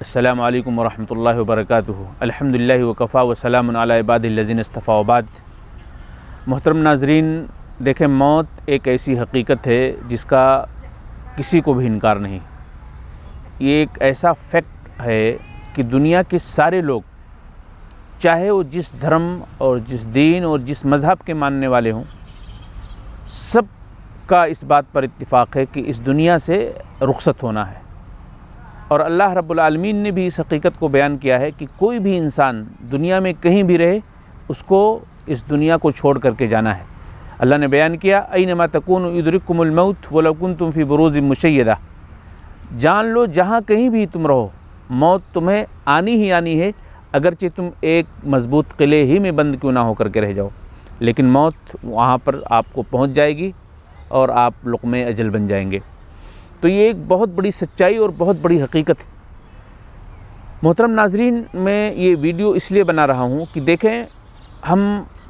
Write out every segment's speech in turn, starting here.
السلام علیکم ورحمۃ اللہ وبرکاتہ۔ الحمدللہ وکفا وسلام علی عبادہ الذین اصطفیٰ وبعد۔ محترم ناظرین، دیکھیں، موت ایک ایسی حقیقت ہے جس کا کسی کو بھی انکار نہیں۔ یہ ایک ایسا فیکٹ ہے کہ دنیا کے سارے لوگ، چاہے وہ جس دھرم اور جس دین اور جس مذہب کے ماننے والے ہوں، سب کا اس بات پر اتفاق ہے کہ اس دنیا سے رخصت ہونا ہے۔ اور اللہ رب العالمین نے بھی اس حقیقت کو بیان کیا ہے کہ کوئی بھی انسان دنیا میں کہیں بھی رہے، اس کو اس دنیا کو چھوڑ کر کے جانا ہے۔ اللہ نے بیان کیا، اینما تکونوا یدرککم الموت ولو کنتم فی بروج مشیدہ۔ جان لو، جہاں کہیں بھی تم رہو، موت تمہیں آنی ہی آنی ہے، اگرچہ تم ایک مضبوط قلعے ہی میں بند کیوں نہ ہو کر کے رہ جاؤ، لیکن موت وہاں پر آپ کو پہنچ جائے گی اور آپ لقمے اجل بن جائیں گے۔ تو یہ ایک بہت بڑی سچائی اور بہت بڑی حقیقت ہے۔ محترم ناظرین، میں یہ ویڈیو اس لیے بنا رہا ہوں کہ دیکھیں، ہم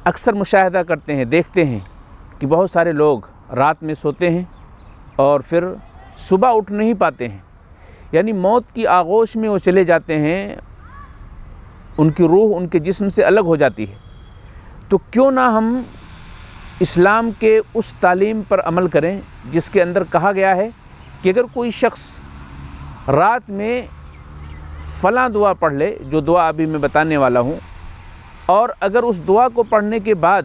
اکثر مشاہدہ کرتے ہیں، دیکھتے ہیں کہ بہت سارے لوگ رات میں سوتے ہیں اور پھر صبح اٹھ نہیں پاتے ہیں، یعنی موت کی آغوش میں وہ چلے جاتے ہیں، ان کی روح ان کے جسم سے الگ ہو جاتی ہے۔ تو کیوں نہ ہم اسلام کے اس تعلیم پر عمل کریں جس کے اندر کہا گیا ہے کہ اگر کوئی شخص رات میں فلاں دعا پڑھ لے، جو دعا ابھی میں بتانے والا ہوں، اور اگر اس دعا کو پڑھنے کے بعد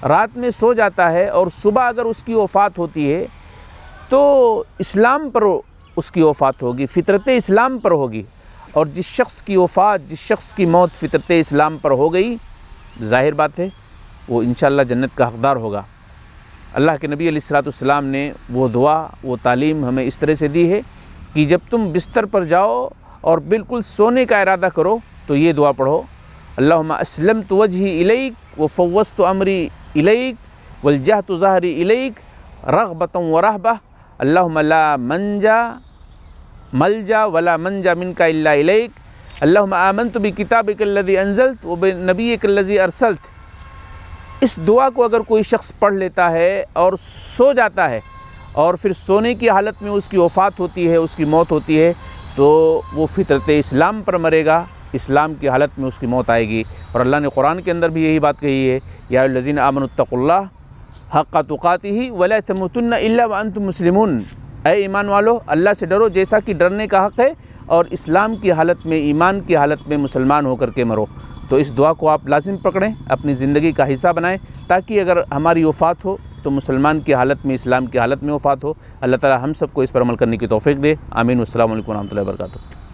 رات میں سو جاتا ہے اور صبح اگر اس کی وفات ہوتی ہے تو اسلام پر اس کی وفات ہوگی، فطرت اسلام پر ہوگی۔ اور جس شخص کی وفات، جس شخص کی موت فطرت اسلام پر ہو گئی، ظاہر بات ہے وہ انشاءاللہ جنت کا حقدار ہوگا۔ اللہ کے نبی علیہ السلام نے وہ دعا، وہ تعلیم ہمیں اس طرح سے دی ہے کہ جب تم بستر پر جاؤ اور بالکل سونے کا ارادہ کرو تو یہ دعا پڑھو، اللہم اسلمت وجہی الیک وفوضت امری الیک والجہت ظہری الیک رغبۃ ورہبہ، اللہم لا ملجا ولا منجا منک الا الیک، اللہم آمنت بکتابک الذی انزلت وبنبیک الذی ارسلت۔ اس دعا کو اگر کوئی شخص پڑھ لیتا ہے اور سو جاتا ہے اور پھر سونے کی حالت میں اس کی وفات ہوتی ہے، اس کی موت ہوتی ہے، تو وہ فطرت اسلام پر مرے گا، اسلام کی حالت میں اس کی موت آئے گی۔ اور اللہ نے قرآن کے اندر بھی یہی بات کہی ہے، یا ایھا الذین آمنوا اتقوا اللہ حق تقاتہ ولا تموتن الا وانتم مسلمون۔ اے ایمان والو، اللہ سے ڈرو جیسا کہ ڈرنے کا حق ہے، اور اسلام کی حالت میں، ایمان کی حالت میں مسلمان ہو کر کے مرو۔ تو اس دعا کو آپ لازم پکڑیں، اپنی زندگی کا حصہ بنائیں، تاکہ اگر ہماری وفات ہو تو مسلمان کی حالت میں، اسلام کی حالت میں وفات ہو۔ اللہ تعالی ہم سب کو اس پر عمل کرنے کی توفیق دے، آمین۔ والسلام علیکم ورحمۃ اللہ وبرکاتہ۔